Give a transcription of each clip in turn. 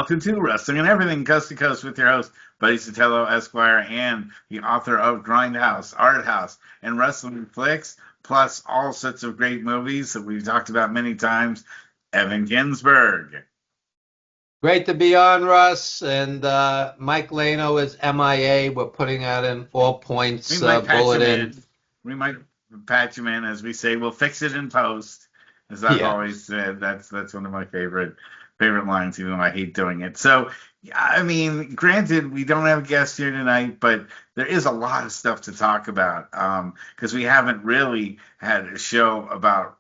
welcome to Wrestling and Everything, Coast to Coast, with your host, Buddy Sotelo, Esquire, and the author of Grindhouse, Art House, and Wrestling Flicks, plus all sorts of great movies that we've talked about many times, Evan Ginsberg. Great to be on, Russ. And Mike Lano is MIA. We're putting out an all points bulletin. We might patch him in, as we say. We'll fix it in post, as I've always said. That's one of my favorite lines, even though I hate doing it. So, I mean, granted, we don't have a guest here tonight, but there is a lot of stuff to talk about, because we haven't really had a show about,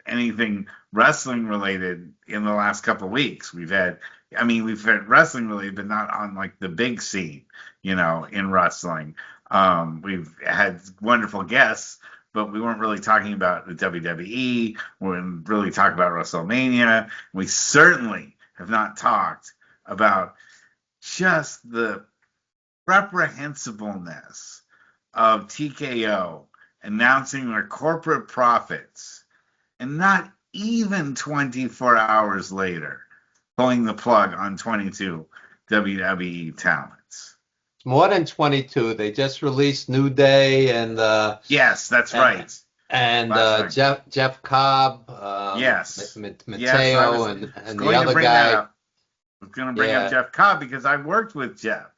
anything wrestling related in the last couple of weeks. We've had wrestling related, but not on like the big scene, in wrestling. We've had wonderful guests, but we weren't really talking about the WWE. We weren't really talking about WrestleMania. We certainly have not talked about just the reprehensibleness of TKO announcing their corporate profits and not even 24 hours later pulling the plug on 22 WWE talents. More than 22. They just released New Day and yes, that's right. And Jeff Cobb, yes, Mateo, yes, and the other guy. I was going to bring up Jeff Cobb because I worked with Jeff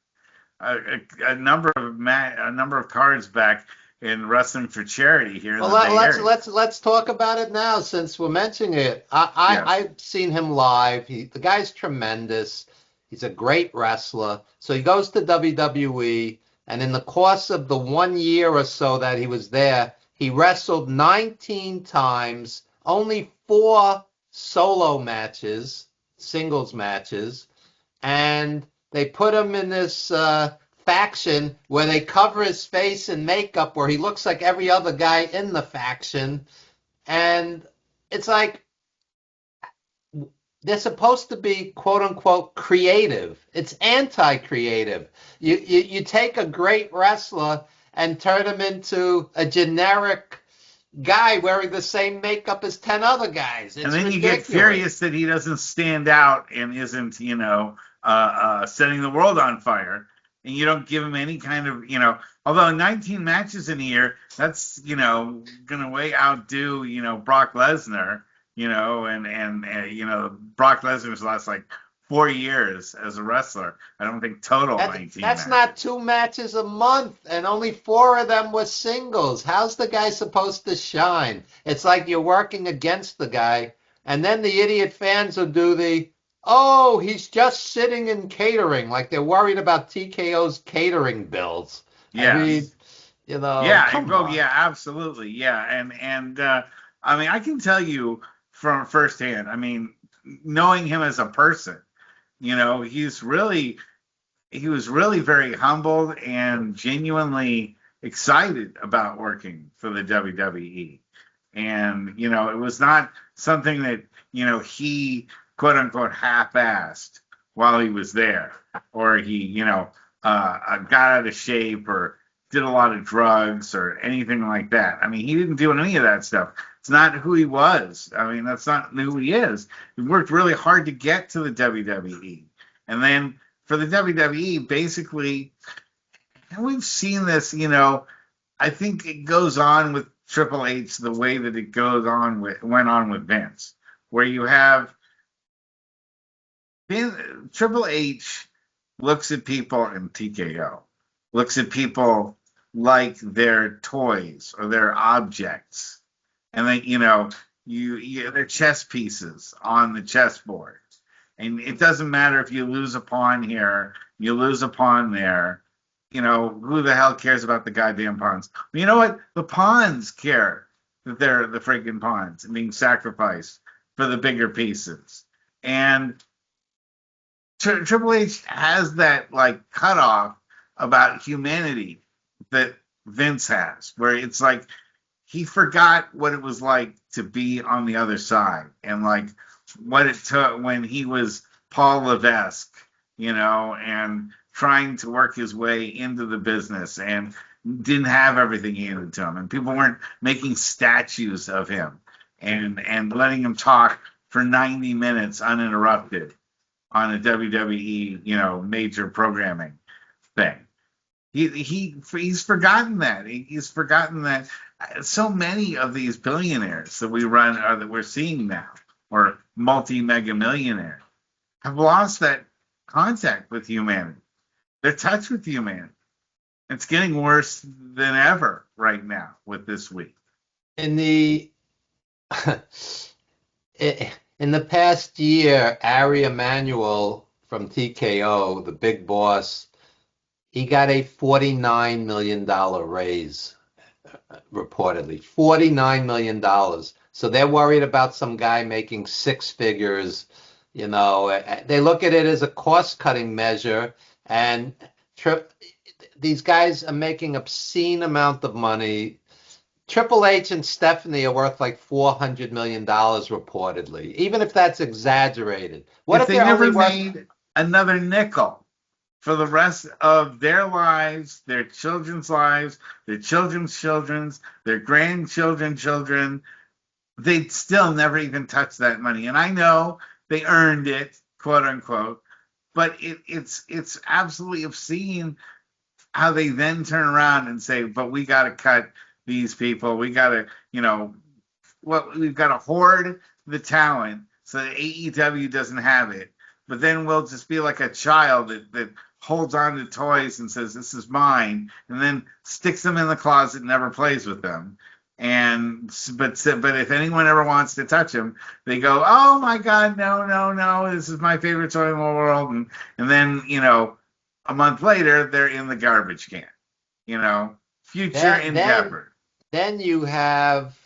a number of cards back in Wrestling for Charity here in the Bay Area. Let's talk about it now since we're mentioning it. I've seen him live. The guy's tremendous. He's a great wrestler. So he goes to WWE, and in the course of the 1 year or so that he was there, he wrestled 19 times, only 4 solo matches, singles matches, and they put him in this faction where they cover his face in makeup where he looks like every other guy in the faction. And it's like they're supposed to be quote unquote creative. It's anti-creative. You take a great wrestler and turn him into a generic guy wearing the same makeup as 10 other guys. It's and then ridiculous. You get furious that he doesn't stand out and isn't, setting the world on fire. And you don't give him any kind of, although 19 matches in a year, that's, going to way outdo, Brock Lesnar, and Brock Lesnar's last like 4 years as a wrestler. I don't think total 19 That's matches. Not 2 matches a month, and only 4 of them were singles. How's the guy supposed to shine? It's like you're working against the guy, and then the idiot fans will do he's just sitting in catering, like they're worried about TKO's catering bills. Yeah. Come on. Yeah, absolutely. Yeah. And I can tell you from firsthand, knowing him as a person, he was really very humbled and genuinely excited about working for the WWE. And, it was not something that, he quote unquote half-assed while he was there, or he, got out of shape or did a lot of drugs or anything like that. He didn't do any of that stuff. It's not who he was. That's not who he is. He worked really hard to get to the WWE. And then for the WWE, basically, and we've seen this, I think it goes on with Triple H the way that it went on with Vince, where you have Triple H looks at people, and TKO looks at people like they're toys or they're objects, and then they're chess pieces on the chessboard, and it doesn't matter if you lose a pawn here, you lose a pawn there. Who the hell cares about the goddamn pawns? But you know what? The pawns care that they're the freaking pawns and being sacrificed for the bigger pieces. And Triple H has that like cutoff about humanity that Vince has, where it's like he forgot what it was like to be on the other side and like what it took when he was Paul Levesque, and trying to work his way into the business and didn't have everything handed to him, and people weren't making statues of him and letting him talk for 90 minutes uninterrupted on a WWE, major programming thing. He's forgotten that. He's forgotten that so many of these billionaires that we run or that we're seeing now, or multi-mega millionaires, have lost that contact with humanity, their touch with humanity. It's getting worse than ever right now with this week. In the in the past year, Ari Emanuel from TKO, the big boss, he got a $49 million raise, reportedly. $49 million. So they're worried about some guy making six figures. They look at it as a cost-cutting measure, and these guys are making obscene amount of money. Triple H and Stephanie are worth like $400 million reportedly, even if that's exaggerated. What if they they're never only worth made another nickel for the rest of their lives, their children's lives, their children's children's, their grandchildren's children, they'd still never even touch that money. And I know they earned it, quote unquote, but it's absolutely obscene how they then turn around and say, but we got to cut these people. We got to, we've got to hoard the talent so that AEW doesn't have it. But then we'll just be like a child that holds on to toys and says, this is mine, and then sticks them in the closet and never plays with them. But if anyone ever wants to touch them, they go, oh my God, no, this is my favorite toy in the world. And then, a month later, they're in the garbage can, future endeavor. Then you have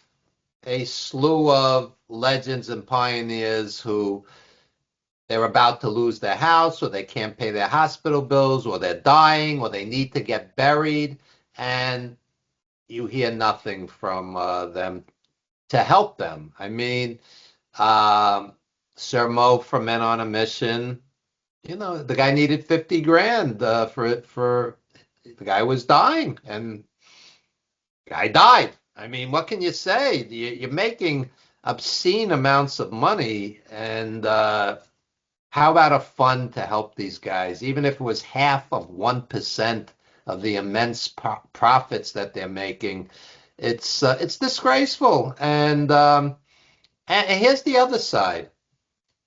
a slew of legends and pioneers who they're about to lose their house, or they can't pay their hospital bills, or they're dying, or they need to get buried, and you hear nothing from them to help them. I mean, Sir Mo from Men on a Mission, the guy needed 50 grand for the guy was dying, and the guy died. I mean, what can you say? You're making obscene amounts of money, and how about a fund to help these guys, even if it was half of 1% of the immense profits that they're making? It's disgraceful. And here's the other side.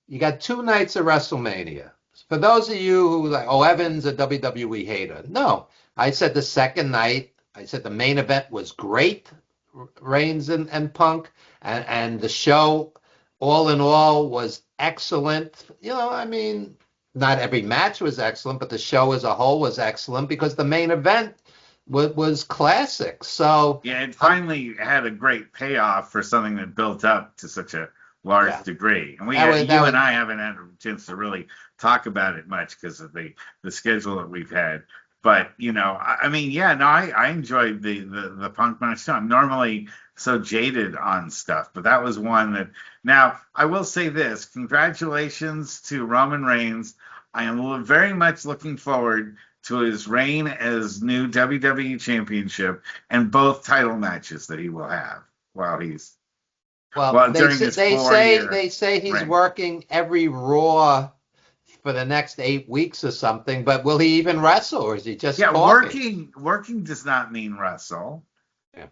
You got 2 nights of WrestleMania. For those of you who like, oh, Evan's a WWE hater. No, I said the second night. I said the main event was great, Reigns and Punk, and the show, all in all, was excellent. I mean, not every match was excellent, but the show as a whole was excellent because the main event was classic. So yeah, it finally had a great payoff for something that built up to such a large degree. And you and I haven't had a chance to really talk about it much because of the schedule that we've had. But I mean, I enjoyed the Punk match too. I'm normally so jaded on stuff, but that was one that. Now, I will say this: congratulations to Roman Reigns. I am very much looking forward to his reign as new WWE Championship and both title matches that he will have while he's during this 4-year they say he's reign. Working every Raw for the next 8 weeks or something, but will he even wrestle, or is he just talking? Working does not mean wrestle.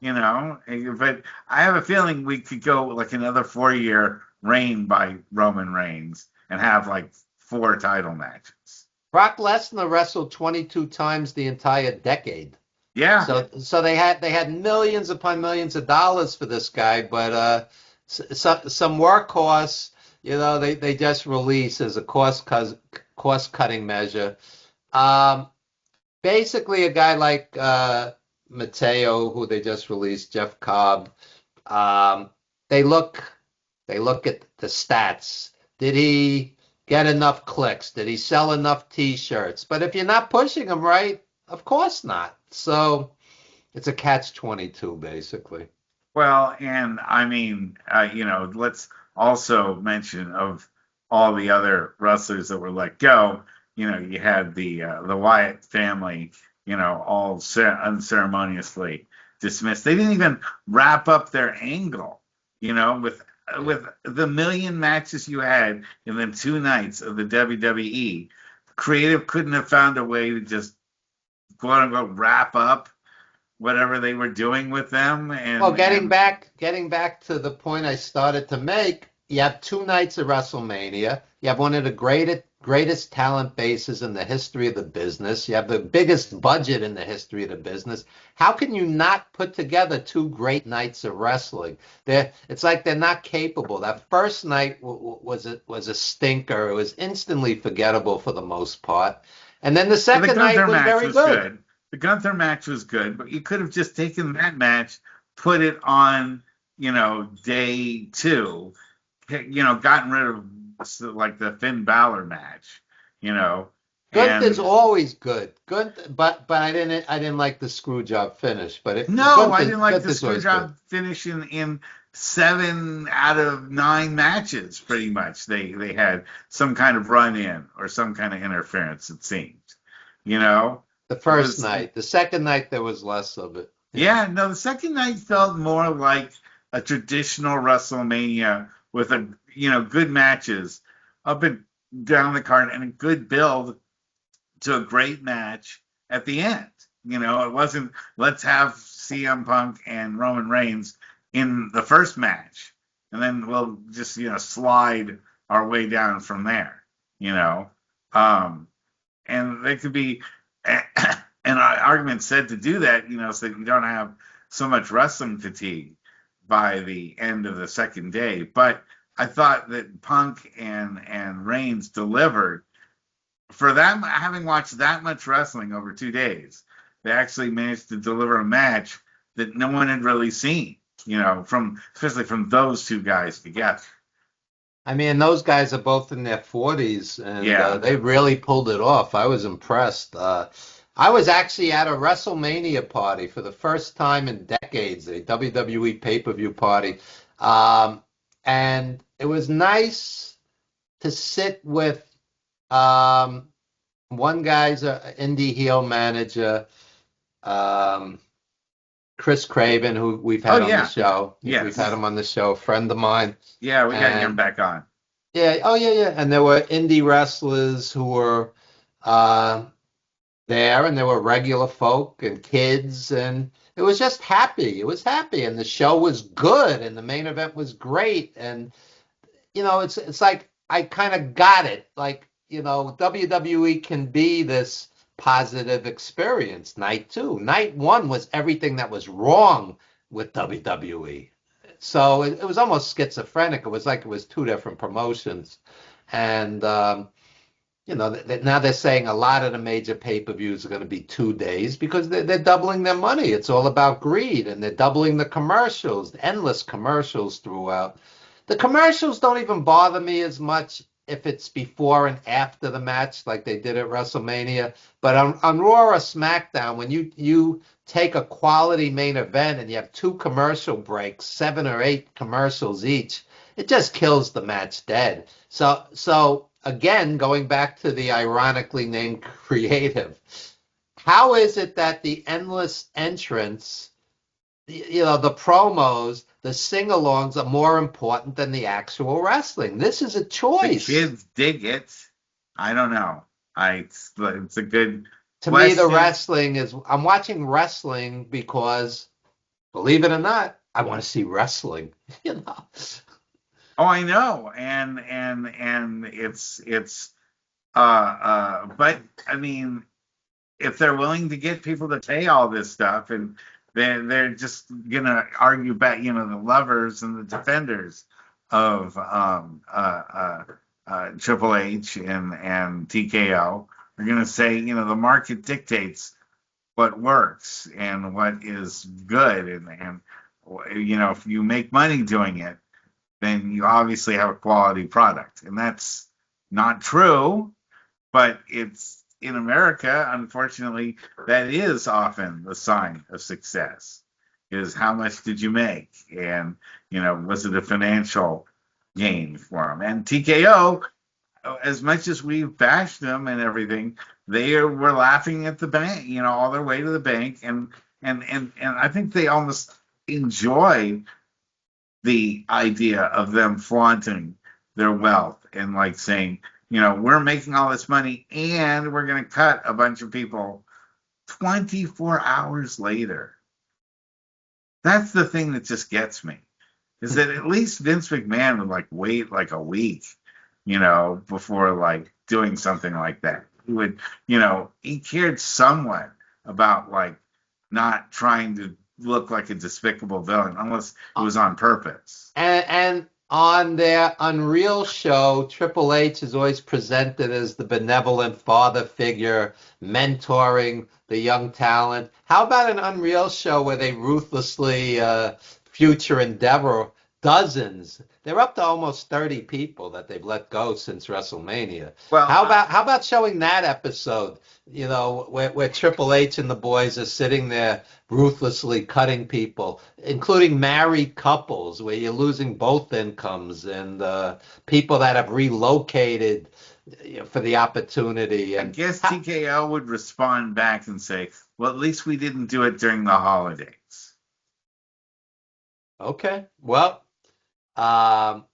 Yeah. But I have a feeling we could go like another 4-year reign by Roman Reigns and have like 4 title matches. Brock Lesnar wrestled 22 times the entire decade. Yeah. So they had millions upon millions of dollars for this guy, but some workhorse, they just release as a cost cutting measure. Basically, a guy like Mateo, who they just released, Jeff Cobb. They look at the stats. Did he get enough clicks? Did he sell enough T-shirts? But if you're not pushing him right, of course not. So it's a catch-22, basically. Well, and I mean, let's also mention of all the other wrestlers that were let go. You had the Wyatt family, all unceremoniously dismissed. They didn't even wrap up their angle, with with the million matches you had in the 2 nights of the WWE, creative couldn't have found a way to just quote unquote wrap up whatever they were doing with them. Well, And getting back to the point I started to make, you have 2 nights of WrestleMania. You have one of the greatest talent bases in the history of the business. You have the biggest budget in the history of the business. How can you not put together 2 great nights of wrestling? It's like they're not capable. That first night was a stinker. It was instantly forgettable for the most part. And then the well, the second night Gunther was match very was good. good. The Gunther match was good, but you could have just taken that match, put it on, day two, gotten rid of like the Finn Balor match, you know, Gunther's and always good. But I didn't like the screw job finish. But no, I didn't like the Gunther's screw always good. job finish in 7 out of 9 matches. Pretty much, they had some kind of run in or some kind of interference. It seemed, you know, The it first was night, the second night there was less of it. Yeah. yeah. No, the second night felt more like a traditional WrestleMania with good matches up and down the card and a good build to a great match at the end. It wasn't let's have CM Punk and Roman Reigns in the first match, and then we'll just slide our way down from there. You know, um, and there could be an argument said to do that. So that you don't have so much wrestling fatigue by the end of the second day. But I thought that Punk and Reigns delivered for them, having watched that much wrestling over 2 days. They actually managed to deliver a match that no one had really seen, especially from those two guys together. I mean, those guys are both in their 40s, and Yeah. they really pulled it off. I was impressed. I was actually at a WrestleMania party for the first time in decades, a WWE pay-per-view party. Um, and it was nice to sit with um, one guy's an indie heel manager, um, Chris Craven, who we've Oh had on the yeah. show. We've had Yes. him on the show, a friend of mine. Yeah, we got to get him And back on. yeah, oh yeah, yeah. And there were indie wrestlers who were uh, there, and there were regular folk and kids, and it was just happy. It was happy, and the show was good, and the main event was great, and it's like I kind of got it. Like, WWE can be this positive experience. Night two, night one was everything that was wrong with WWE. So it was almost schizophrenic. It was like it was two different promotions, and now they're saying a lot of the major pay-per-views are going to be 2 days because they're doubling their money. It's all about greed, and they're doubling the commercials, endless commercials throughout. The commercials don't even bother me as much if it's before and after the match, like they did at WrestleMania. But on Raw or SmackDown, when you take a quality main event and you have 2 commercial breaks, 7 or 8 commercials each, it just kills the match dead. So again, going back to the ironically named creative, how is it that the endless entrance, the promos, the sing-alongs are more important than the actual wrestling? This is a The choice. kids dig it. I don't know. It's a good To me, the question. wrestling is, I'm watching wrestling because, believe it or not, I want to see wrestling. You know. Oh, I know, and it's but I mean, if they're willing to get people to pay all this stuff, and they're just gonna argue back, the lovers and the defenders of Triple H and TKO are gonna say, the market dictates what works and what is good, and if you make money doing it, then you obviously have a quality product. And that's not true, but it's in America, unfortunately, that is often the sign of success is how much did you make? And, was it a financial gain for them? And TKO, as much as we've bashed them and everything, were laughing at the bank, all their way to the bank. And I think they almost enjoy the idea of them flaunting their wealth and like saying, we're making all this money and we're going to cut a bunch of people 24 hours later. That's the thing that just gets me, is that at least Vince McMahon would like wait like a week, before like doing something like that. He would, he cared somewhat about like not trying to look like a despicable villain unless it was on purpose. And on their Unreal show, Triple H is always presented as the benevolent father figure, mentoring the young talent. How about an Unreal show where they ruthlessly future endeavor dozens? They're up to almost 30 people that they've let go since WrestleMania. Well, How about showing that episode? Where Triple H and the boys are sitting there ruthlessly cutting people, including married couples where you're losing both incomes and people that have relocated for the opportunity. I And guess TKO would respond back and say, well, at least we didn't do it during the holidays. okay, well, um,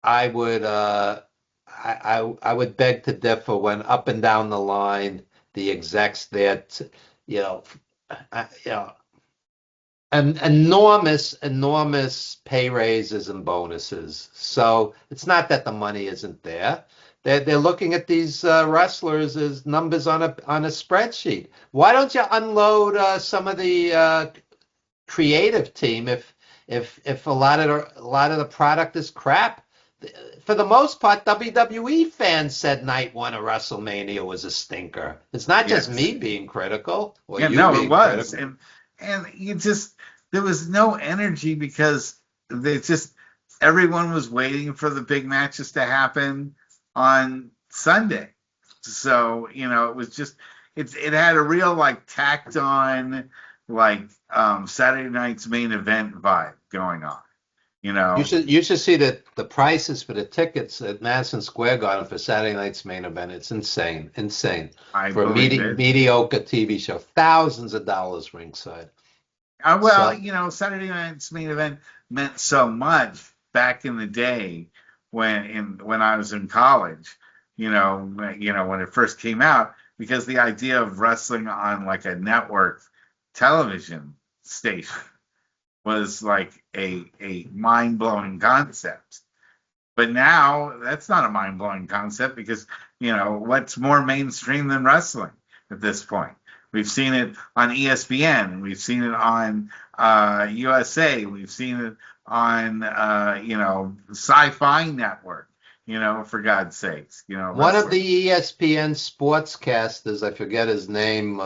I would I would beg to differ when up and down the line the execs that you know you know an enormous pay raises and bonuses. So it's not that the money isn't there. They're looking at these wrestlers as numbers on a spreadsheet. Why don't you unload some of the creative team if a lot of the product is crap? For the most part, WWE fans said night one of WrestleMania was a stinker. It's not just Yes. me being critical or Yeah, you no, it being was. critical. And you just there was no energy because they just everyone was waiting for the big matches to happen on Sunday. So, it was just it had a real like tacked on like Saturday night's main event vibe going on, you You know. should see the prices for the tickets at Madison Square Garden for Saturday night's main event. It's insane I for a believe it. mediocre TV show. Thousands of dollars ringside. Well, So Saturday night's main event meant so much back in the day when I was in college. When it first came out, because the idea of wrestling on like a network television station was like a mind blowing concept. But now that's not a mind blowing concept because, what's more mainstream than wrestling at this point? We've seen it on ESPN, we've seen it on USA, we've seen it on, Sci-Fi Network, for God's sakes, one of wrestling. the ESPN sportscasters, I forget his name,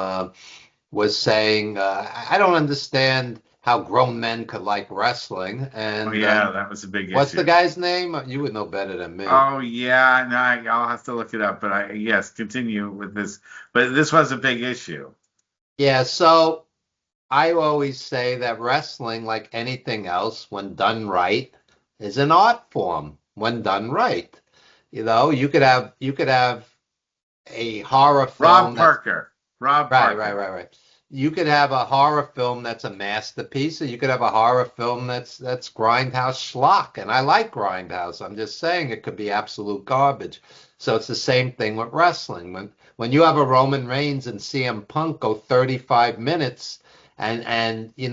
was saying, "I don't understand how grown men could like wrestling." Oh, And yeah, that was a big what's the issue. guy's name? You would know better than me. Oh, yeah, no, I'll have to look it up, but yes, continue with this. But this was a big issue. Yeah, so I always say that wrestling, like anything else, when done right, is an art form. When done right, you could have a horror Rob film that's Parker. Rob right, right, Parker. right, right. You could have a horror film that's a masterpiece, or you could have a horror film that's grindhouse schlock. And I like grindhouse. I'm just saying it could be absolute garbage. So it's the same thing with wrestling. When you have a Roman Reigns and CM Punk go 35 minutes, and But you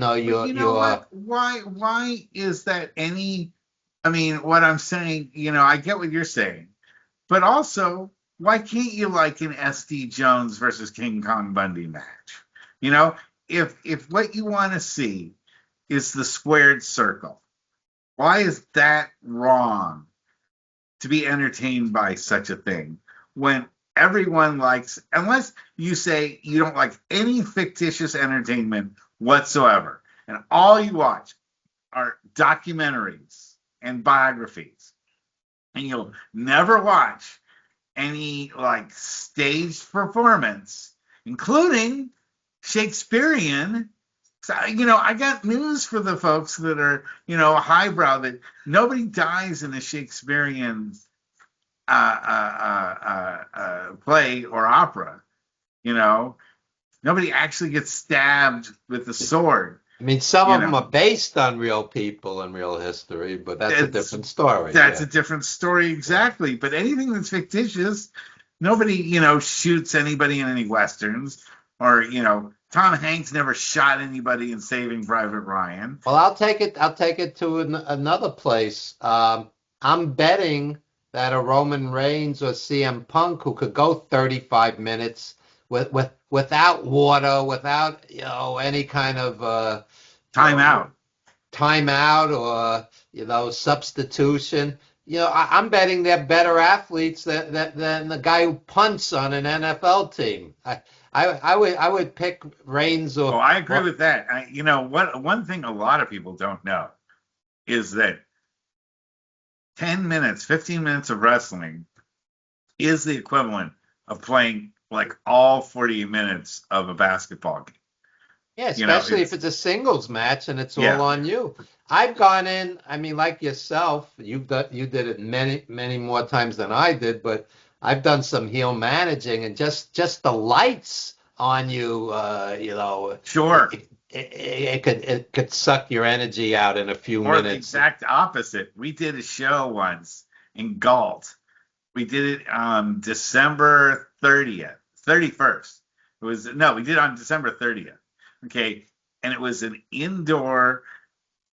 know what? Why is that any? I mean, what I'm saying, I get what you're saying, but also, why can't you like an SD Jones versus King Kong Bundy match? You know, if what you want to see is the squared circle, why is that wrong to be entertained by such a thing when everyone likes, unless you say you don't like any fictitious entertainment whatsoever, and all you watch are documentaries and biographies, and you'll never watch any like staged performance, including Shakespearean. So, I got news for the folks that are, highbrow, that nobody dies in a Shakespearean play or opera. You know, nobody actually gets stabbed with a sword. I mean, some You of them know, are based on real people and real history, but that's a it's different story. that's Yeah. a different story Yeah. exactly. But anything that's fictitious, nobody, shoots anybody in any westerns, or Tom Hanks never shot anybody in Saving Private Ryan. Well, I'll take it to another place. I'm betting that a Roman Reigns or CM Punk who could go 35 minutes without water, without any kind of you Time know out. timeout or substitution. I'm betting they're better athletes than the guy who punts on an NFL team. I would pick Reigns Oh, I agree or with that. What one thing a lot of people don't know is that 10 minutes, 15 minutes of wrestling is the equivalent of playing like all 40 minutes of a basketball game. Yeah, especially if It's it's a singles match and it's all yeah, on you. I've gone in, I mean, like yourself, you did it many, many more times than I did, but I've done some heel managing and just the lights on you, sure. it could suck your energy out in a few Or the minutes. exact opposite. We did a show once in Galt. We did it on December 30th, 31st. It was no, we did it on December 30th. Okay. And it was an indoor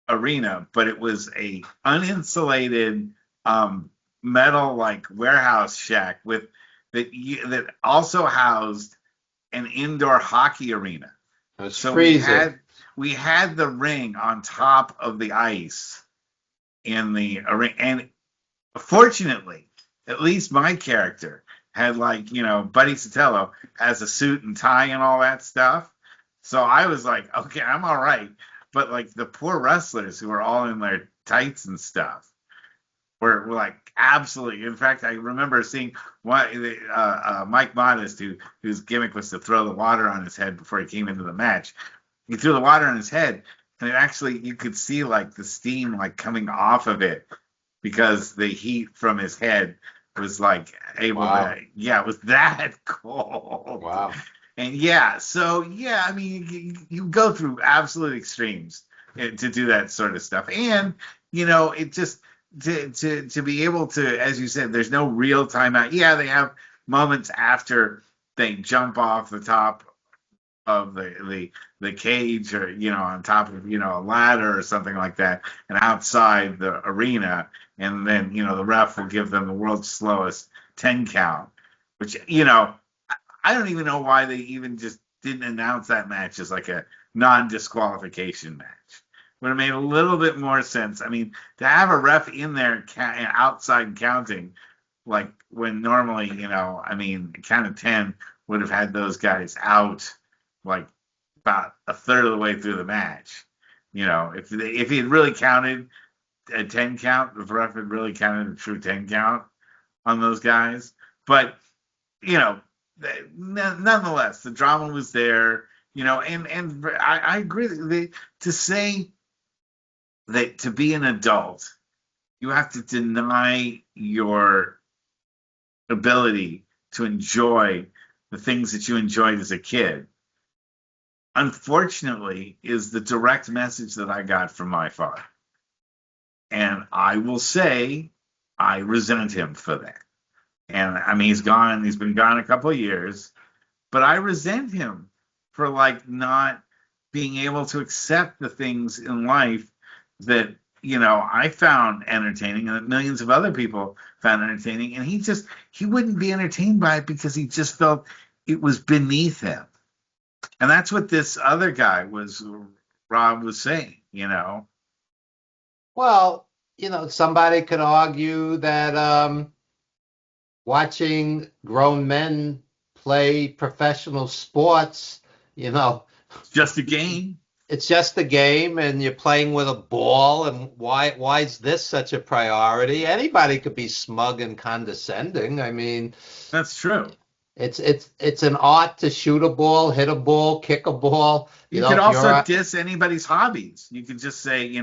arena, but it was a uninsulated metal like warehouse shack that also housed an indoor hockey arena. It was So we freezing. had we had the ring on top of the ice in the arena, and fortunately, at least my character had Buddy Sotelo has a suit and tie and all that stuff. So I was like, okay, I'm all right. But like the poor wrestlers who were all in their tights and stuff were like absolutely. In fact, I remember seeing Mike Modest, whose gimmick was to throw the water on his head before he came into the match. He threw the water on his head, and it actually you could see like the steam like coming off of it because the heat from his head was like able to, Wow. yeah, it was that cold. Wow. And yeah, so yeah, I mean, you go through absolute extremes to do that sort of stuff. And, it just, to be able to, as you said, there's no real timeout. Yeah, they have moments after they jump off the top of the cage, or on top of a ladder or something like that, and outside the arena, and then the ref will give them the world's slowest 10 count, which I don't even know why they even just didn't announce that match as like a non-disqualification match. Would have made a little bit more sense. I mean, to have a ref in there outside counting, like when normally, I mean, count of 10 would have had those guys out like about a third of the way through the match. If he had really counted a 10 count, if the ref had really counted a true 10 count on those guys. But, you know, nonetheless, the drama was there, and I agree to say that to be an adult, you have to deny your ability to enjoy the things that you enjoyed as a kid. Unfortunately, is the direct message that I got from my father. And I will say I resent him for that. And I mean, he's been gone a couple of years, but I resent him for like not being able to accept the things in life that, I found entertaining and that millions of other people found entertaining. And he wouldn't be entertained by it because he just felt it was beneath him. And that's what this other guy Rob was saying. Well, somebody could argue that watching grown men play professional sports, you know, It's just a game. it's just a game and you're playing with a ball, and why is this such a priority? Anybody could be smug and condescending. I mean, That's true. it's an art to shoot a ball, hit a ball, kick a ball. You could If you're also diss anybody's hobbies. You could just say,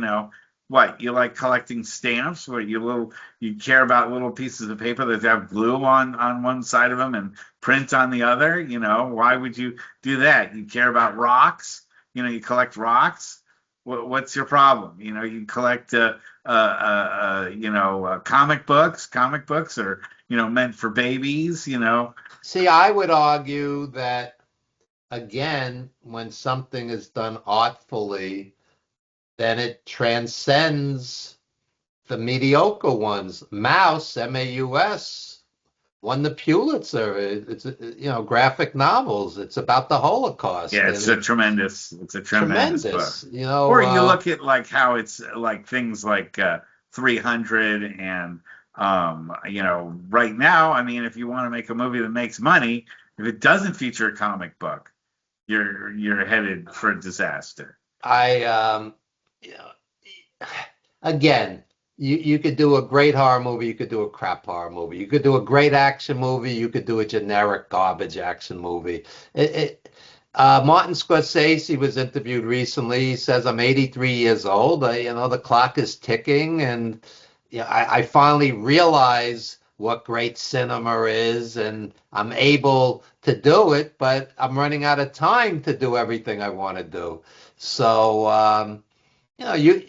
what you like collecting stamps, where you care about little pieces of paper that have glue on one side of them and print on the other. Why would you do that? You care about rocks. You collect rocks. what's your problem? You collect comic books are meant for babies. See, I would argue that again, when something is done artfully, then it transcends the mediocre ones. Mouse, M-A-U-S, won the Pulitzer. It's graphic novels. It's about the Holocaust, Yeah, and it's it's a tremendous book. tremendous. Or you look at like how it's like things like 300 and right now, I mean, if you want to make a movie that makes money, if it doesn't feature a comic book, you're headed for disaster. I you know, again, you could do a great horror movie, you could do a crap horror movie, you could do a great action movie, you could do a generic garbage action movie. Martin Scorsese was interviewed recently. He says, "I'm 83 years old. The clock is ticking, and I finally realize what great cinema is, and I'm able to do it, but I'm running out of time to do everything I want to do." So, you know, you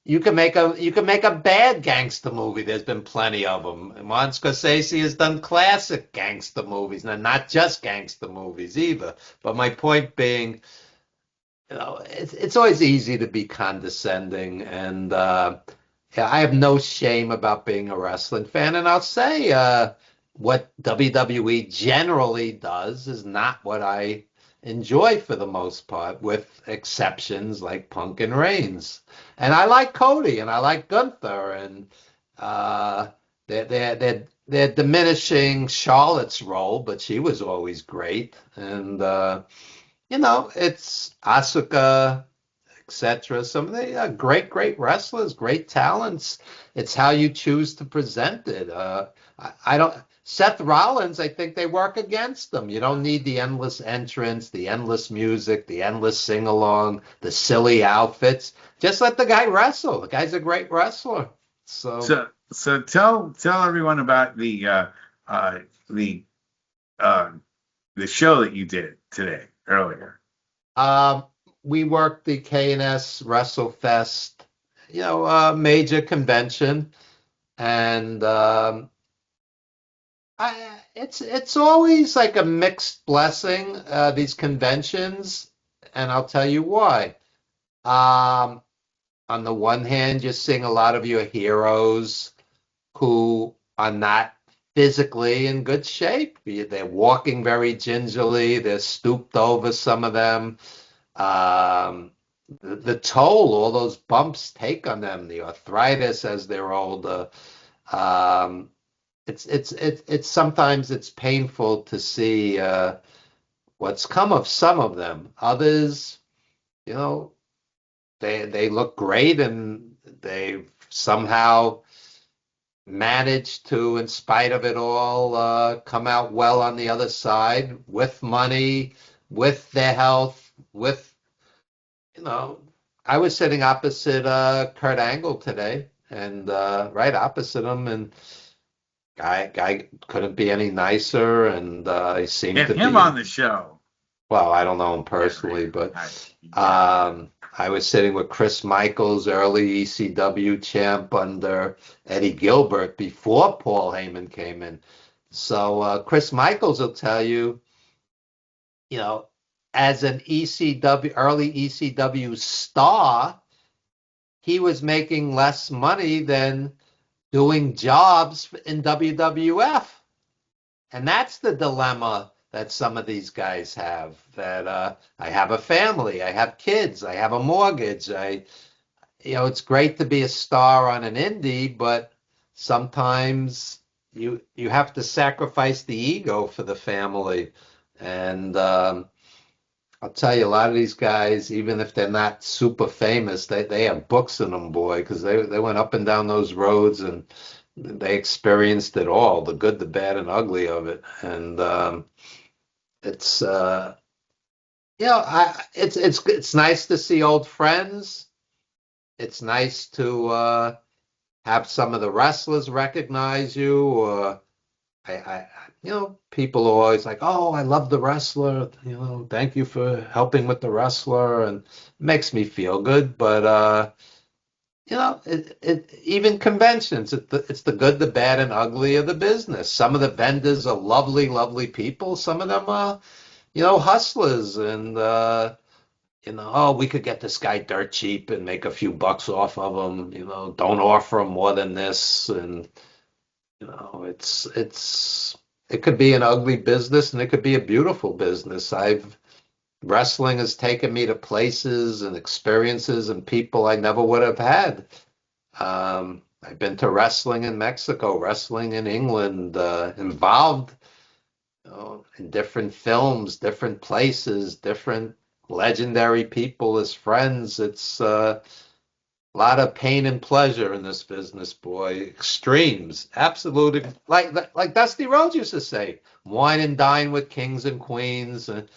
you can make a bad gangster movie. There's been plenty of them. Martin Scorsese has done classic gangster movies, and not just gangster movies either. But my point being, it's always easy to be condescending, and yeah, I have no shame about being a wrestling fan, and I'll say what WWE generally does is not what I enjoy for the most part, with exceptions like Punk and Reigns. And I like Cody and I like Gunther, and uh, they're diminishing Charlotte's role, but she was always great, and it's Asuka, etc. Some of the great wrestlers, great talents. It's how you choose to present it. I don't. Seth Rollins, I think they work against them. You don't need the endless entrance, the endless music, the endless sing along, the silly outfits. Just let the guy wrestle. The guy's a great wrestler. So, So tell everyone about uh the uh the show that you did today earlier. um, we worked the K&S WrestleFest, major convention, and it's always like a mixed blessing, these conventions, and I'll tell you why. Um, on the one hand, you're seeing a lot of your heroes who are not physically in good shape. They're walking very gingerly. They're stooped over, some of them. Um, the toll all those bumps take on them, the arthritis as they're older. Um, it's sometimes it's painful to see what's come of some of them. Others, you know, they look great, and they've somehow managed to, in spite of it all, come out well on the other side with money, with their health, with you know. I was sitting opposite Kurt Angle today, and right opposite him, and guy couldn't be any nicer, and he seemed Get to him be on in. the show. Well, I don't know him Yeah, personally, but yeah. I was sitting with Chris Michaels, early ECW champ under Eddie Gilbert before Paul Heyman came in. So Chris Michaels will tell you, you know, as an ECW early ECW star, he was making less money than doing jobs in WWF. And that's the dilemma that some of these guys have, that I have a family, I have kids, I have a mortgage. It's great to be a star on an indie, but sometimes you have to sacrifice the ego for the family. And I'll tell you, a lot of these guys, even if they're not super famous, they have books in them, boy, because they went up and down those roads, and they experienced it all, the good, the bad, and ugly of it. And it's it's nice to see old friends. It's nice to have some of the wrestlers recognize you, or people are always like, "Oh, I love the wrestler. Thank you for helping with the wrestler," and it makes me feel good. But even conventions, it's the good, the bad, and ugly of the business. Some of the vendors are lovely, lovely people. Some of them are, hustlers, and oh, we could get this guy dirt cheap and make a few bucks off of him. Don't offer him more than this, and it could be an ugly business and it could be a beautiful business. Wrestling has taken me to places and experiences and people I never would have had. I've been to wrestling in Mexico, wrestling in England, involved in different films, different places, different legendary people as friends. It's a lot of pain and pleasure in this business, boy. Extremes, absolute. Like Dusty Rhodes used to say, "Wine and dine with kings and queens," and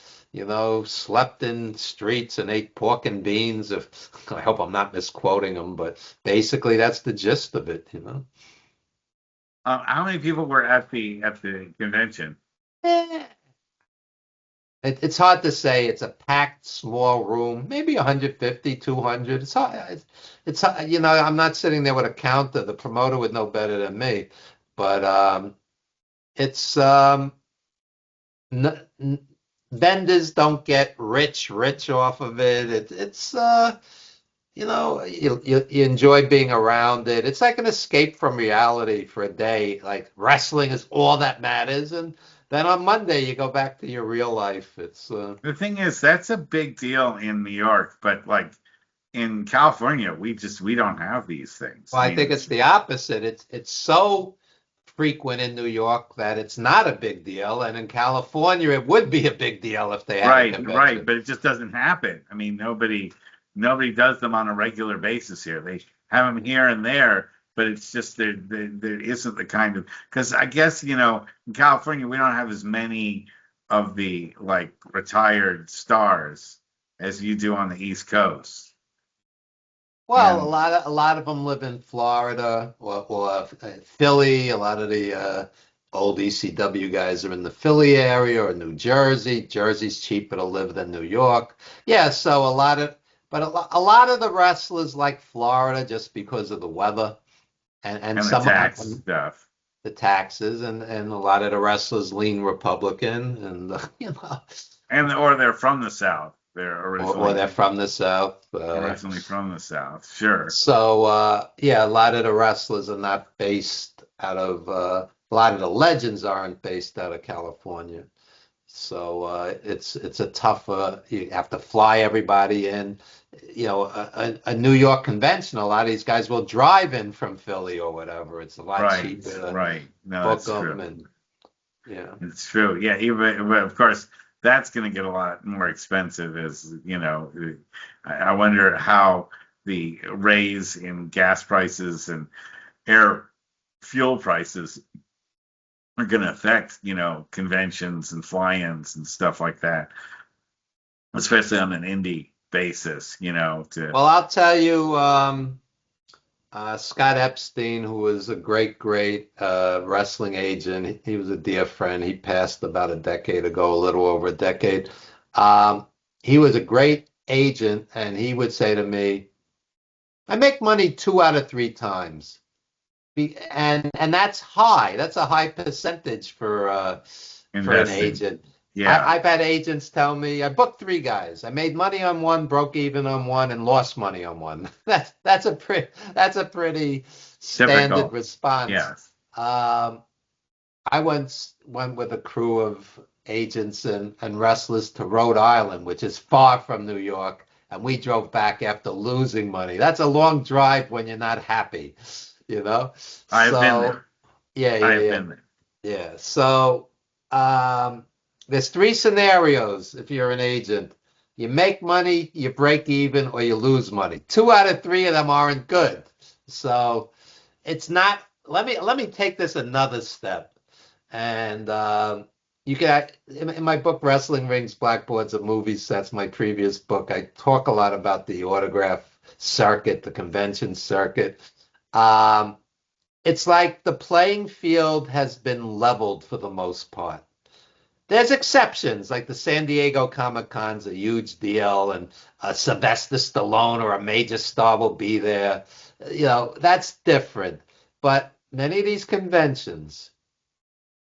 slept in streets and ate pork and beans. If I hope I'm not misquoting him, but basically that's the gist of it. How many people were at the convention? Eh, it's hard to say. It's a packed small room, maybe 150, 200. It's hard. I'm not sitting there with a counter. The promoter would know better than me, but it's n n vendors don't get rich off of it. It's you enjoy being around it. It's like an escape from reality for a day. Like wrestling is all that matters, and then on Monday you go back to your real life. It's The thing is, that's a big deal in New York, but like in California, we don't have these things. Well, I I think mean, it's the opposite. It's so frequent in New York that it's not a big deal, and in California it would be a big deal if they had a right, convention. but it just doesn't happen. I mean, nobody does them on a regular basis here. They have them here and there, but it's just there isn't the kind of, because I guess in California we don't have as many of the like retired stars as you do on the East Coast. Well, a And lot of a lot of them live in Florida or Philly. A lot of the old ECW guys are in the Philly area or New Jersey. Jersey's cheaper to live than New York. Yeah, so a lot of the wrestlers like Florida just because of the weather and and the some tax stuff, the taxes and a lot of the wrestlers lean Republican and and or they're from the South. They're or they're from the South. originally from the South. Sure. So yeah, a lot of the wrestlers are not based out of a lot of the legends aren't based out of California. So it's a tough you have to fly everybody in. A New York convention, a lot of these guys will drive in from Philly or whatever. It's a lot Right, cheaper to right. No, book that's them true. and yeah. It's true. Yeah, even but of course that's going to get a lot more expensive as I wonder how the raise in gas prices and air fuel prices are going to affect, conventions and fly-ins and stuff like that, especially on an indie basis, to Well, I'll tell you, Scott Epstein, who was a great wrestling agent, he was a dear friend. He passed about a decade ago, a little over a decade. Um, he was a great agent, and he would say to me, "I make money 2 out of 3 times." And that's high. That's a high percentage for an investing. agent. Yeah, I've had agents tell me I booked 3 guys. I made money on one, broke even on one, and lost money on one. That's a pretty standard typical. response. Yes. Um, I once went with a crew of agents and wrestlers to Rhode Island, which is far from New York, and we drove back after losing money. That's a long drive when you're not happy, you know? I've been So, there. yeah, yeah, I've yeah. been there. Yeah. So, there's 3 scenarios if you're an agent. You make money, you break even, or you lose money. 2 out of 3 of them aren't good. So, it's not. Let me take this another step. And you can in my book Wrestling Rings, Blackboards, and Movies. That's my previous book. I talk a lot about the autograph circuit, the convention circuit. Um, it's like the playing field has been leveled for the most part. There's exceptions, like the San Diego Comic-Con's a huge deal, and Sylvester Stallone or a major star will be there. That's different. But many of these conventions,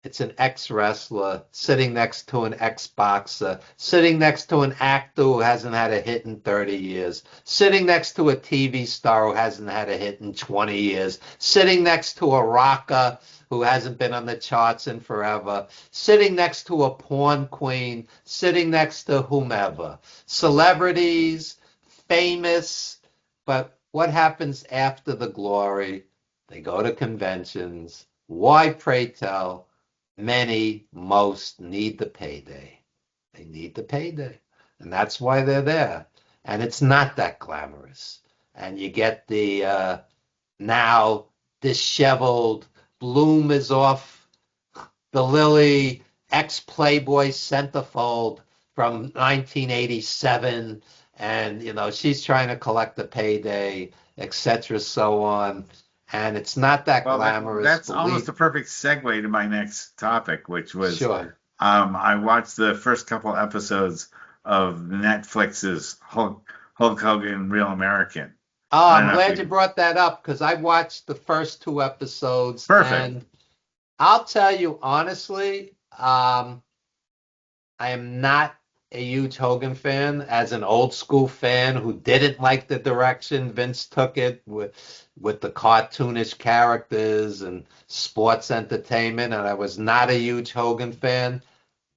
it's an ex-wrestler sitting next to an ex-boxer, sitting next to an actor who hasn't had a hit in 30 years, sitting next to a TV star who hasn't had a hit in 20 years, sitting next to a rocker who hasn't been on the charts in forever, sitting next to a porn queen, sitting next to whomever. Celebrities, famous, but what happens after the glory? They go to conventions. Why, pray tell? Most need the payday. They need the payday. And that's why they're there. And it's not that glamorous. And you get the now disheveled, bloom is off the lily, ex-Playboy centerfold from 1987. And, she's trying to collect the payday, etc., so on. And it's not that Well, glamorous. that's almost a perfect segue to my next topic, which was sure. I watched the first couple episodes of Netflix's Hulk Hogan Real American. Oh, I'm glad you brought that up because I watched the first 2 episodes. Perfect. And I'll tell you honestly, I am not a huge Hogan fan. As an old school fan who didn't like the direction Vince took it with the cartoonish characters and sports entertainment, and I was not a huge Hogan fan.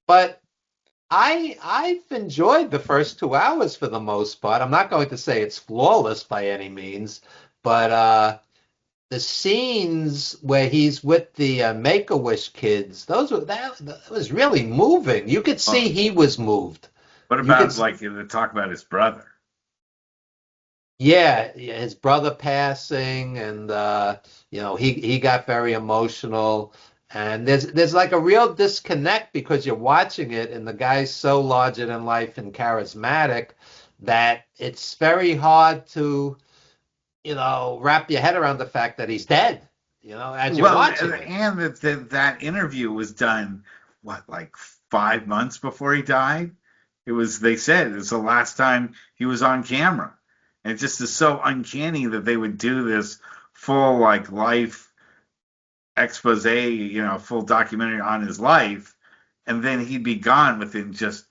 But I've enjoyed the first 2 hours for the most part. I'm not going to say it's flawless by any means, but the scenes where he's with the Make-A-Wish kids, that was really moving. You could see he was moved. What about to talk about his brother? Yeah, his brother passing, and he got very emotional. And there's like a real disconnect because you're watching it, and the guy's so larger than life and charismatic that it's very hard to wrap your head around the fact that he's dead. As you're watching it. And that interview was done like 5 months before he died. They said it's the last time he was on camera. And it just is so uncanny that they would do this full life expose, full documentary on his life, and then he'd be gone within just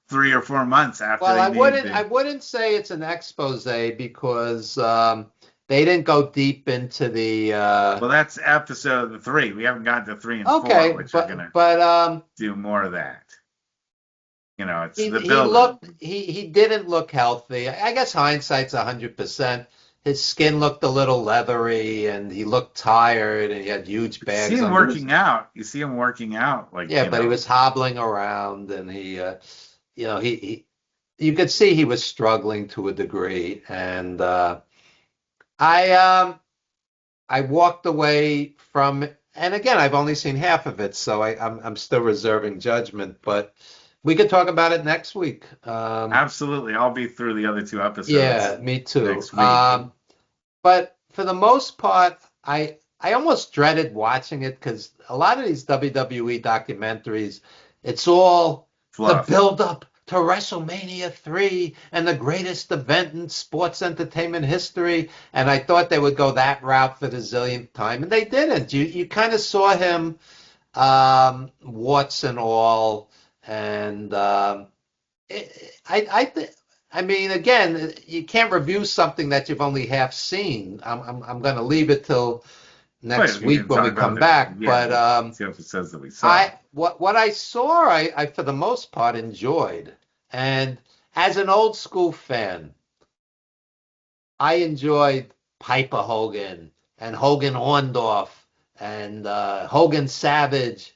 3 or 4 months after. Well, I wouldn't say it's an expose because they didn't go deep into the. Well, that's episode 3. We haven't gotten to 3 and 4, which are gonna do more of that. It's the build. He didn't look healthy. I guess hindsight's 100%. His skin looked a little leathery, and he looked tired, and he had huge bags. You see him working out. You see him working out, but he was hobbling around, and he you could see he was struggling to a degree, and I walked away from. And again, I've only seen half of it, so I'm still reserving judgment, but. We could talk about it next week. Absolutely. I'll be through the other 2 episodes. Yeah, me too. Next week. But for the most part, I almost dreaded watching it because a lot of these WWE documentaries, it's all the build-up to WrestleMania 3 and the greatest event in sports entertainment history. And I thought they would go that route for the zillionth time, and they didn't. You kind of saw him, warts and all. And I mean, again, you can't review something that you've only half seen. I'm going to leave it till next week when we come back. But see what it says that we saw. What I saw, I for the most part enjoyed. And as an old school fan, I enjoyed Piper Hogan and Hogan Orndorff and Hogan Savage.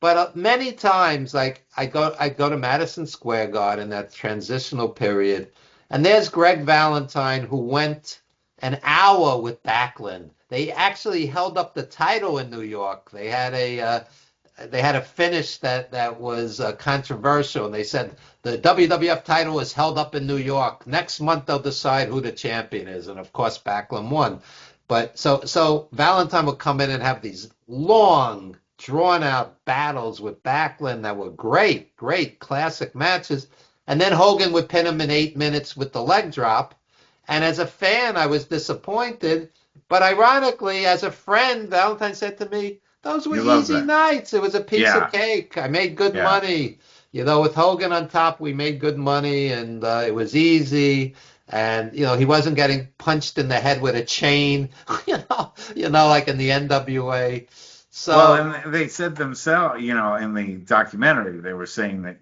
But many times, like I go to Madison Square Garden, that transitional period, and there's Greg Valentine who went an hour with Backlund. They actually held up the title in New York. They had a finish that was controversial, and they said the WWF title is held up in New York. Next month they'll decide who the champion is, and of course Backlund won. But so Valentine would come in and have these long, drawn out battles with Backlund that were great, great classic matches. And then Hogan would pin him in 8 minutes with the leg drop. And as a fan, I was disappointed. But ironically, as a friend, Valentine said to me, those were You love easy that. nights. It was a piece of Yeah. cake. I made good Yeah. money. With Hogan on top, we made good money, and it was easy. And he wasn't getting punched in the head with a chain, like in the NWA. Well, So and they said themselves, in the documentary, they were saying that,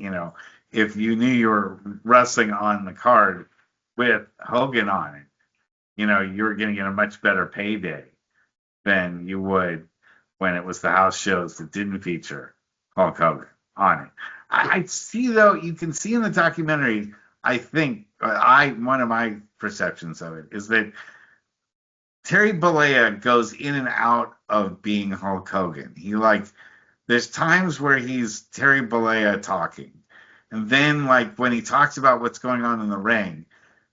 if you knew you were wrestling on the card with Hogan on it, you were going to get a much better payday than you would when it was the house shows that didn't feature Hulk Hogan on it. I see, though, you can see in the documentary, I think, one of my perceptions of it is that Terry Bollea goes in and out of being Hulk Hogan. There's times where he's Terry Bollea talking. And then, when he talks about what's going on in the ring,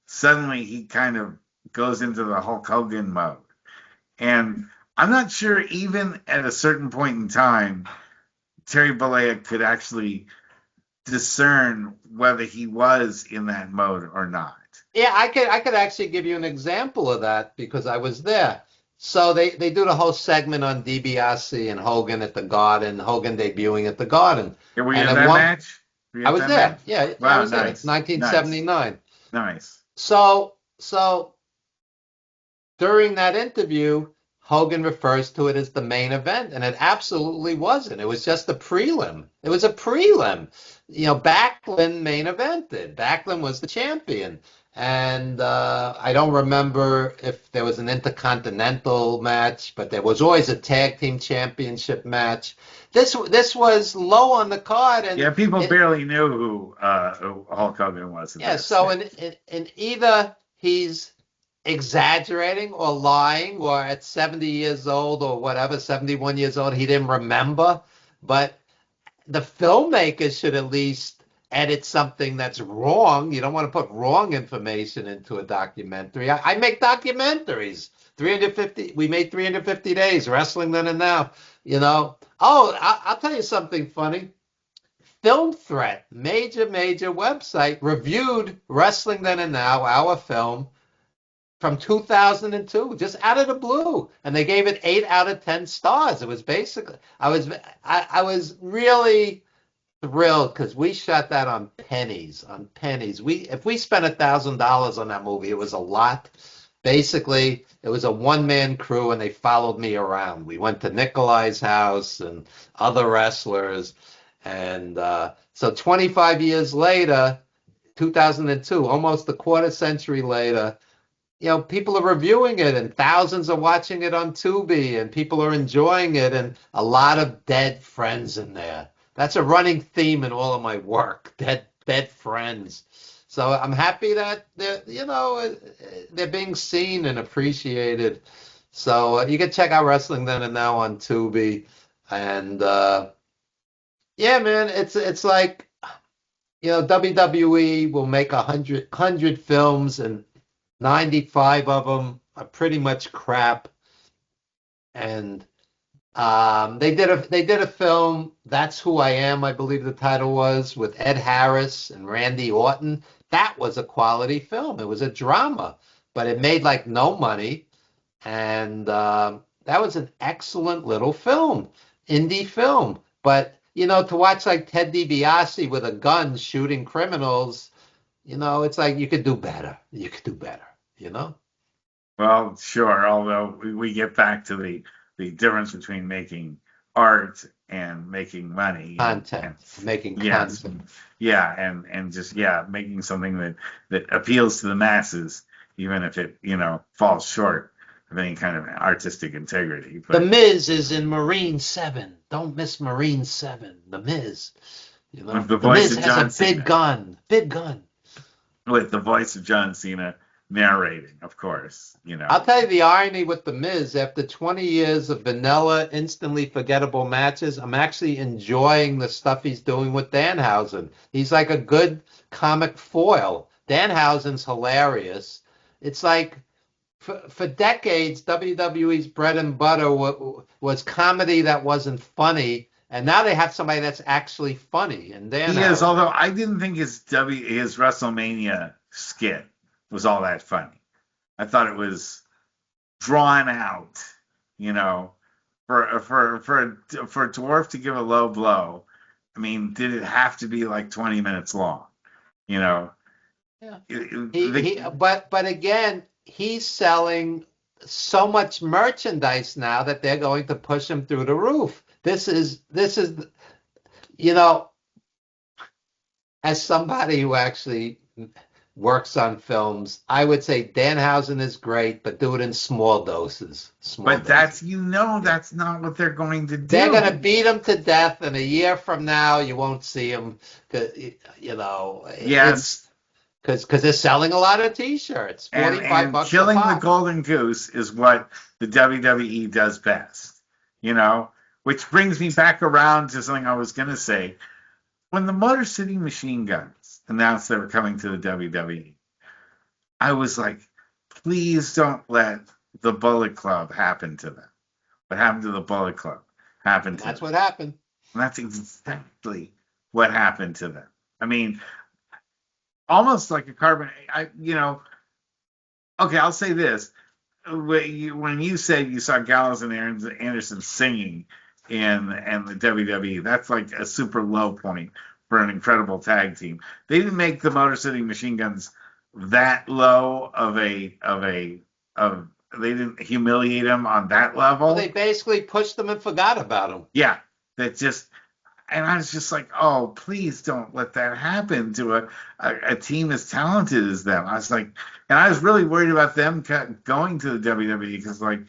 suddenly he kind of goes into the Hulk Hogan mode. And I'm not sure, even at a certain point in time, Terry Bollea could actually discern whether he was in that mode or not. yeah, I could actually give you an example of that because I was there. So they do the whole segment on DiBiase and Hogan at the Garden, Hogan debuting at the Garden. Were you And at at that one, match? Were you I at was that there. match? Yeah, I Wow, was there. It's nice. Nice. 1979. Nice. So during that interview, Hogan refers to it as the main event, and it absolutely wasn't. It was just a prelim. It was a prelim. Backlund main evented. Backlund was the champion. And I don't remember if there was an intercontinental match, but there was always a tag team championship match. This was low on the card, and Yeah, people barely knew who Hulk Hogan was at yeah. that So stage. in either he's exaggerating or lying, or at 70 years old or whatever, 71 years old, he didn't remember. But the filmmakers should at least edit something that's wrong. You don't want to put wrong information into a documentary. I make documentaries. 350, we made 350 days, Wrestling Then and Now, Oh, I'll tell you something funny. Film Threat, major website, reviewed Wrestling Then and Now, our film, from 2002, just out of the blue, and they gave it 8 out of 10 stars. It was basically, I was really thrilled because we shot that on pennies, on pennies. If we spent $1,000 on that movie, it was a lot. Basically, it was a one-man crew, and they followed me around. We went to Nikolai's house and other wrestlers, and so 25 years later, 2002, almost a quarter century later, people are reviewing it and thousands are watching it on Tubi and people are enjoying it and a lot of dead friends in there. That's a running theme in all of my work, dead friends. So I'm happy that they're being seen and appreciated. So you can check out Wrestling Then and Now on Tubi. And yeah, man, it's like WWE will make 100 films and 95 of them are pretty much crap. And they did a film, That's Who I Am, I believe the title was, with Ed Harris and Randy Orton. That was a quality film. It was a drama, but it made like no money. And that was an excellent little film, indie film. But to watch like Ted DiBiase with a gun shooting criminals, it's like you could do better. You could do better, you know? Well, sure. Although we get back to the difference between making art and making money, and Content, making yes, content. yeah, and just making something that appeals to the masses, even if it falls short of any kind of artistic integrity. The But Miz is in Marine 7. Don't miss Marine 7. The Miz, with the The voice Miz of has a John big Cena, gun, big gun. with the voice of John Cena narrating, of course, I'll tell you the irony with The Miz. After 20 years of vanilla, instantly forgettable matches, I'm actually enjoying the stuff he's doing with Danhausen. He's like a good comic foil. Danhausen's hilarious. It's like for decades, WWE's bread and butter was comedy that wasn't funny, and now they have somebody that's actually funny. And He is, Danhausen. although I didn't think his WrestleMania skit was all that funny. I thought it was drawn out, you know, for a dwarf to give a low blow. I mean, did it have to be like 20 minutes long? You know, Yeah. the, But again, he's selling so much merchandise now that they're going to push him through the roof. This is you know, as somebody who actually works on films, I would say Danhausen is great, but do it in small doses. Small but doses. Yeah. that's not what they're going to They're going to do. beat him to death, and a year from now, you won't see him. It's Yes, because they're selling a lot of T-shirts, and $45 a killing the pop. golden goose is what the WWE does best. You know, which brings me back around to something I was going to say. When the Motor City Machine Guns announced they were coming to the WWE, I was like, please don't let the Bullet Club happen to them. What happened to the Bullet Club happened And to that's them. what happened. And that's exactly what happened to them. I mean, almost like a carbon. Okay, I'll say this. When you said you saw Gallows and Anderson singing in the WWE, that's like a super low point for an incredible tag team. They didn't make the Motor City Machine Guns that low of they didn't humiliate them on that Well, they level. basically pushed them and forgot about them. Yeah, that just and I was just like, oh, please don't let that happen to a team as talented as them. I was like, and I was really worried about them going to the WWE because, like,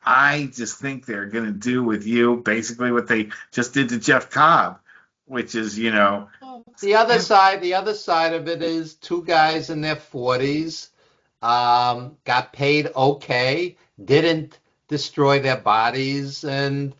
I just think they're going to do with you basically what they just did to Jeff Cobb, which is, and The other side of it is two guys in their 40s, got paid okay, didn't destroy their bodies, and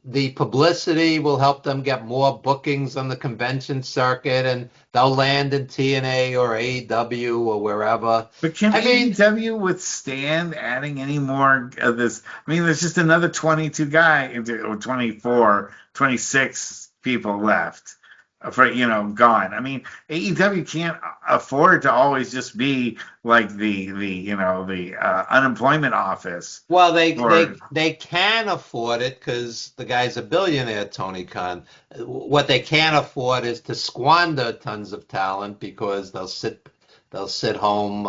the publicity will help them get more bookings on the convention circuit, and they'll land in TNA or AEW or wherever. but can I mean, AEW withstand adding any more of this? I mean, there's just another 22 or 24, 26 people left for, gone. I mean, AEW can't afford to always just be like the unemployment office well, or they can afford it because the guy's a billionaire, Tony Khan. What they can't afford is to squander tons of talent because they'll sit home,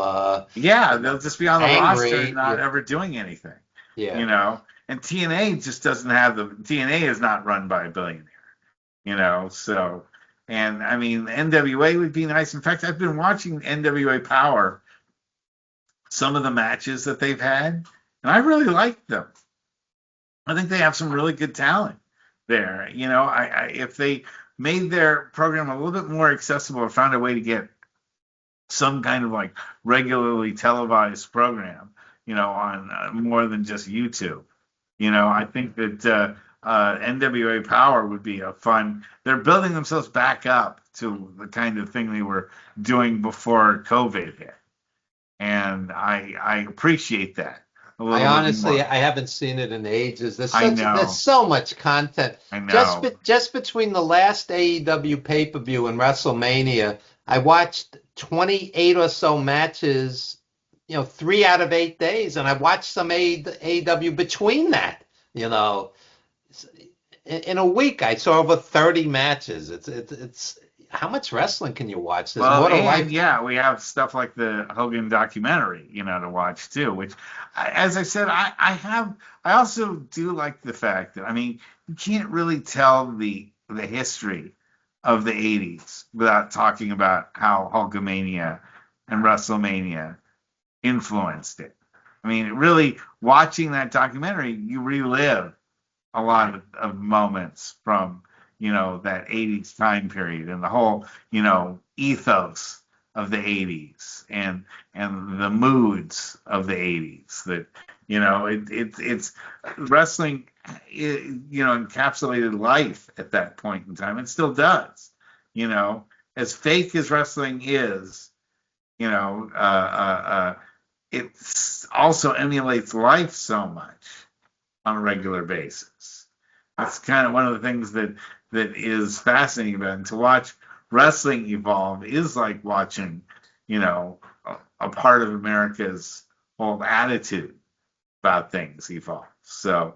yeah, they'll just be on the roster and angry. not Yeah, ever doing anything, you yeah. know. And TNA just doesn't have the TNA is not run by a billionaire. So, and I mean, NWA would be nice. In fact, I've been watching NWA Power, some of the matches that they've had, and I really like them. I think they have some really good talent there. If they made their program a little bit more accessible or found a way to get some kind of like regularly televised program, on more than just YouTube. I think that NWA Power would be a fun. They're building themselves back up to the kind of thing they were doing before COVID hit, and I appreciate that a I little bit honestly, more. I haven't seen it in ages. I There's know, so much content. I know. Just between the last AEW pay-per-view and WrestleMania, I watched 28 or so matches, 3 out of 8 days, and I watched some AEW between that. You know, in a week, I saw over 30 matches. It's how much wrestling can you watch? There's Well, more to and life. yeah, we have stuff like the Hogan documentary, to watch too. Which, as I said, I also do like the fact that I mean, you can't really tell the history of the '80s without talking about how Hulkamania and WrestleMania influenced it. I mean, really watching that documentary, you relive a lot of moments from that '80s time period and the whole ethos of the '80s and the moods of the '80s that it's wrestling encapsulated life at that point in time. It still does. As fake as wrestling is, you know uh, uh, uh, it also emulates life so much on a regular basis. That's kind of one of the things that is fascinating about it. And to watch wrestling evolve is like watching, a part of America's whole attitude about things evolve. So,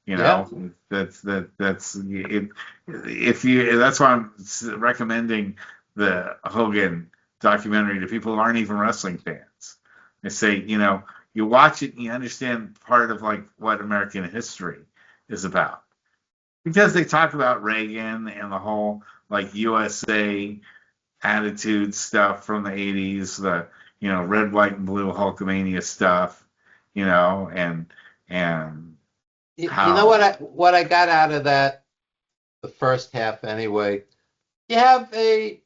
Yeah. that's it. If you, that's why I'm recommending the Hogan documentary to people who aren't even wrestling fans. I say, you watch it and you understand part of like what American history is about because they talk about Reagan and the whole like USA attitude stuff from the 80s, the red, white, and blue Hulkamania stuff, and You know how what I got out of that, the first half anyway. You have a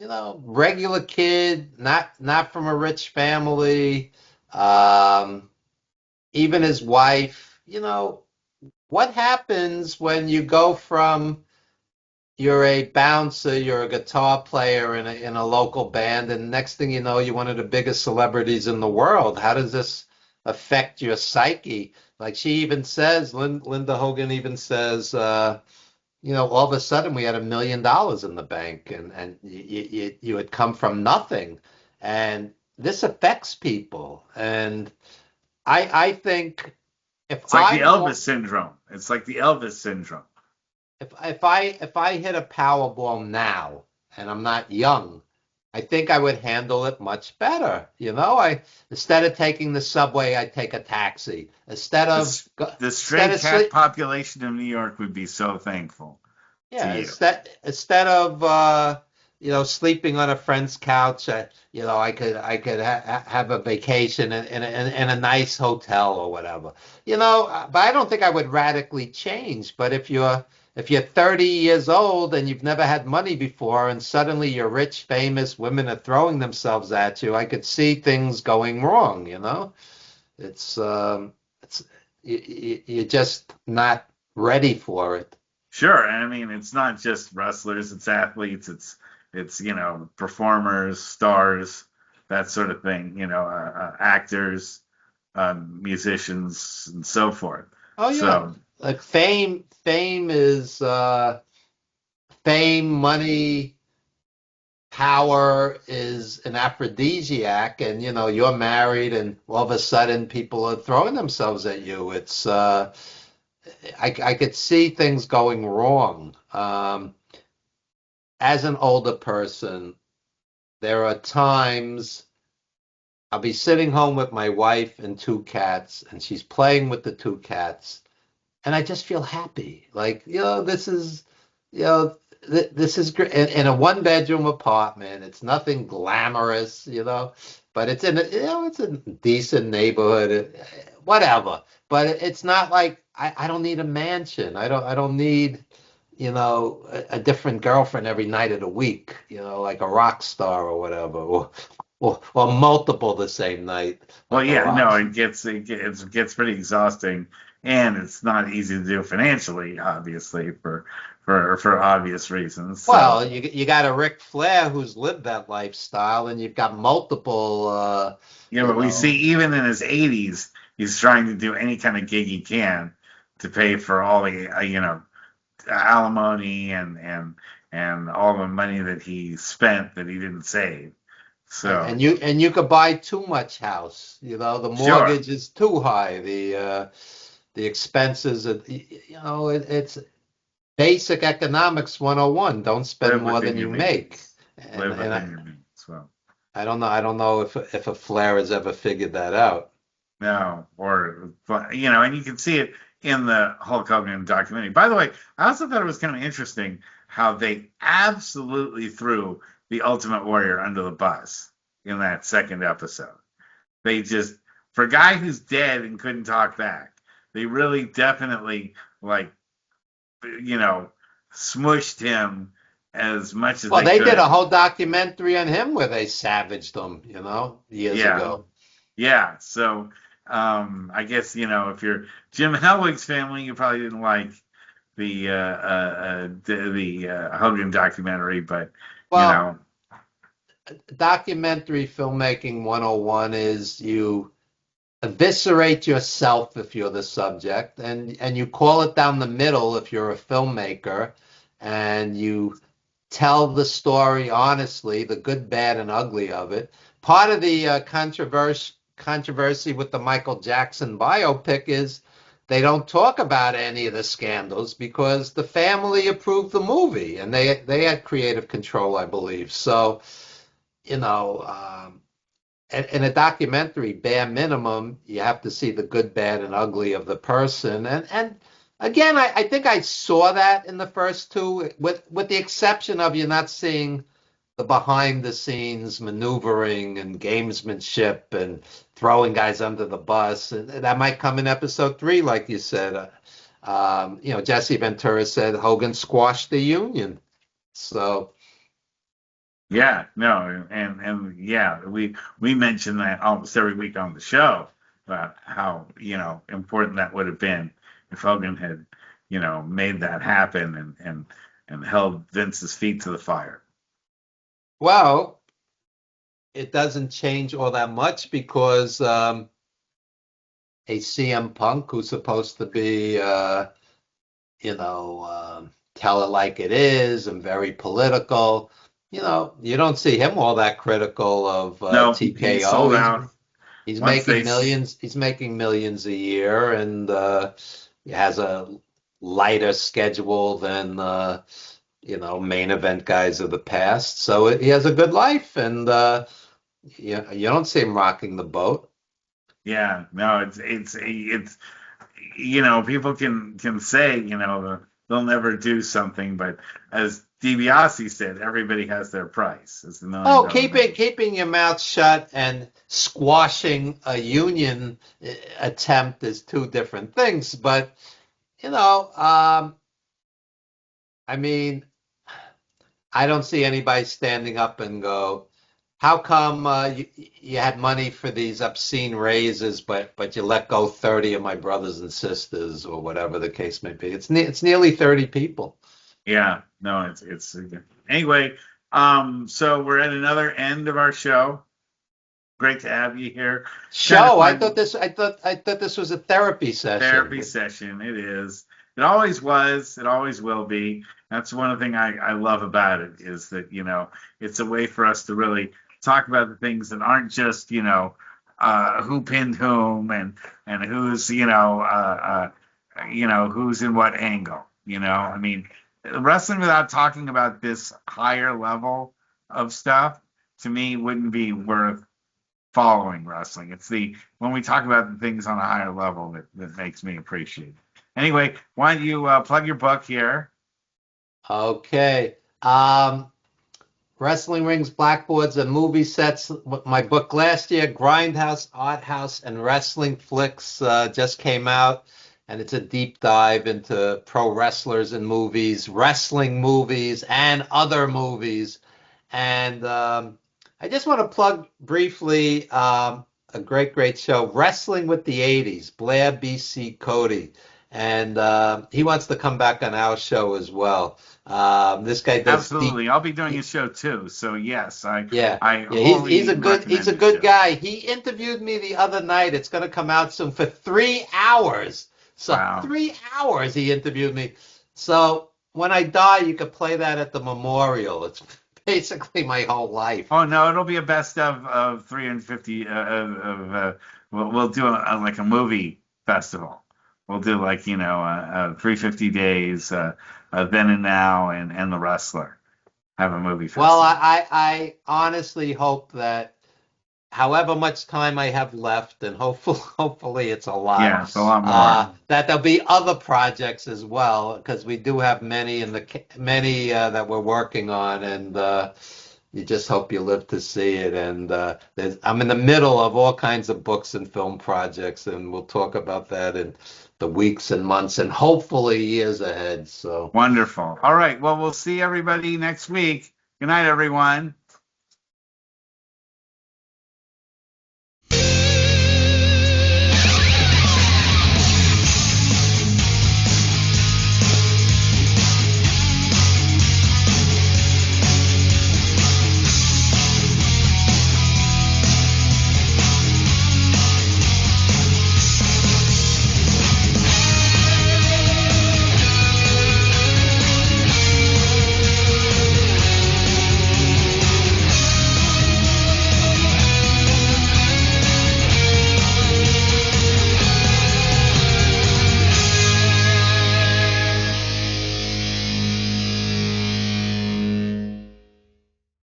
regular kid, not from a rich family, um, even his wife. What happens when you go from you're a bouncer, you're a guitar player in a local band, and next thing you know, you're one of the biggest celebrities in the world. How does this affect your psyche? Like she even says, Linda Hogan even says, all of a sudden we had $1 million in the bank, and you had come from nothing, and this affects people. And I think if it's like the I Elvis syndrome. It's like the Elvis syndrome. if I hit a Powerball now and I'm not young, I think I would handle it much better. I instead of taking the subway, I take a taxi. The Instead stray of cat sleep, population of New York would be so thankful to yeah, you. instead of sleeping on a friend's couch, I could have a vacation in a nice hotel or whatever. But I don't think I would radically change. But if you're 30 years old and you've never had money before, and suddenly you're rich, famous, women are throwing themselves at you, I could see things going wrong. It's you're just not ready for it. Sure, and I mean it's not just wrestlers; it's athletes, it's performers, stars, that sort of thing. Actors, musicians, and so forth. Oh yeah. So Like fame is fame, money, power is an aphrodisiac, and you're married and all of a sudden people are throwing themselves at you. It's I could see things going wrong. As an older person, there are times I'll be sitting home with my wife and two cats, and she's playing with the two cats, and I just feel happy. Like, you know, this is great. In a one bedroom apartment, it's nothing glamorous, but it's a decent neighborhood, whatever. But it's not like I don't need a mansion. I don't need, a different girlfriend every night of the week, like a rock star or whatever, or multiple the same night, well, like a yeah, rock. no, it gets pretty exhausting, and it's not easy to do financially, obviously, for obvious reasons. So Well, you got a Ric Flair who's lived that lifestyle, and you've got multiple, yeah, you but we see know. even in his 80s, he's trying to do any kind of gig he can to pay for all the alimony and all the money that he spent that he didn't save. So And you could buy too much house. The sure, mortgage is too high. The expenses, it's basic economics 101. Don't spend live more within than your you make. means. And Live and within I, your means. Well, I don't know. I don't know if a Flair has ever figured that out. no, or and you can see it in the Hulk Hogan documentary. By the way, I also thought it was kind of interesting how they absolutely threw the Ultimate Warrior under the bus in that second episode. They just, for a guy who's dead and couldn't talk back, they really definitely like, you know, smushed him as much as Well, they they did a could. whole documentary on him where they savaged him, years Yeah, ago. yeah. So, I guess if you're Jim Hellwig's family, you probably didn't like the Hogan documentary, but you Well, know, documentary filmmaking 101 is you eviscerate yourself if you're the subject, and you call it down the middle if you're a filmmaker, and you tell the story honestly, the good, bad, and ugly of it. Part of the controversy with the Michael Jackson biopic is they don't talk about any of the scandals because the family approved the movie and they had creative control, I believe. So, you know, in a documentary, bare minimum, you have to see the good, bad, and ugly of the person. And again, I think I saw that in the first two, with the exception of you're not seeing the behind the scenes maneuvering and gamesmanship and throwing guys under the bus. And that might come in episode three, like you said. Jesse Ventura said Hogan squashed the union. So Yeah, no, and yeah, we mention that almost every week on the show about how, important that would have been if Hogan had, made that happen and held Vince's feet to the fire. well, it doesn't change all that much because a CM Punk who's supposed to be, tell it like it is and very political. You don't see him all that critical of No, he TKO. sold out He's once making they. millions. He's making millions a year, and he has a lighter schedule than main event guys of the past. So he has a good life, and you don't see him rocking the boat. Yeah, no, it's people can say they'll never do something, but as DiBiase said, everybody has their price. It's the million Oh, dollar man. keeping your mouth shut and squashing a union attempt is two different things. But you know, um, I mean, I don't see anybody standing up and go, "How come you had money for these obscene raises, but you let go 30 of my brothers and sisters, or whatever the case may be?" It's nearly 30 people. Yeah, no, it's anyway. So we're at another end of our show. Great to have you here. Kind of Show. fun I thought this was a therapy therapy session. session. It is. It always was. It always will be. That's one thing I love about it is that it's a way for us to really talk about the things that aren't just who pinned whom and who's who's in what angle. I mean, wrestling without talking about this higher level of stuff to me wouldn't be worth following wrestling. It's when we talk about the things on a higher level that makes me appreciate it. Anyway, why don't you plug your book here? Okay. Wrestling rings, blackboards, and movie sets. My book last year, Grindhouse, Art House, and Wrestling Flicks, just came out, and it's a deep dive into pro wrestlers and movies, wrestling movies, and other movies. And I just want to plug briefly a great, great show, Wrestling with the 80s, Blair BC Cody. And he wants to come back on our show as well. This guy does deep. Absolutely. I'll be doing a show too. So yes, Yeah, I yeah. He's wholly a recommend this good show. guy. He interviewed me the other night. It's going to come out soon for 3 hours. So Wow. 3 hours he interviewed me. So when I die, you could play that at the memorial. It's basically my whole life. Oh no, it'll be a best of 350 we'll do like a movie festival. We'll do like 350 days then and now and the wrestler have a movie Well, festival. I honestly hope that however much time I have left, and hopefully it's a lot, Yeah, it's a lot more. that there'll be other projects as well, because we do have many that we're working on, and you just hope you live to see it. And I'm in the middle of all kinds of books and film projects, and we'll talk about that in the weeks and months, and hopefully years ahead. So, Wonderful. All right. Well, we'll see everybody next week. Good night, everyone.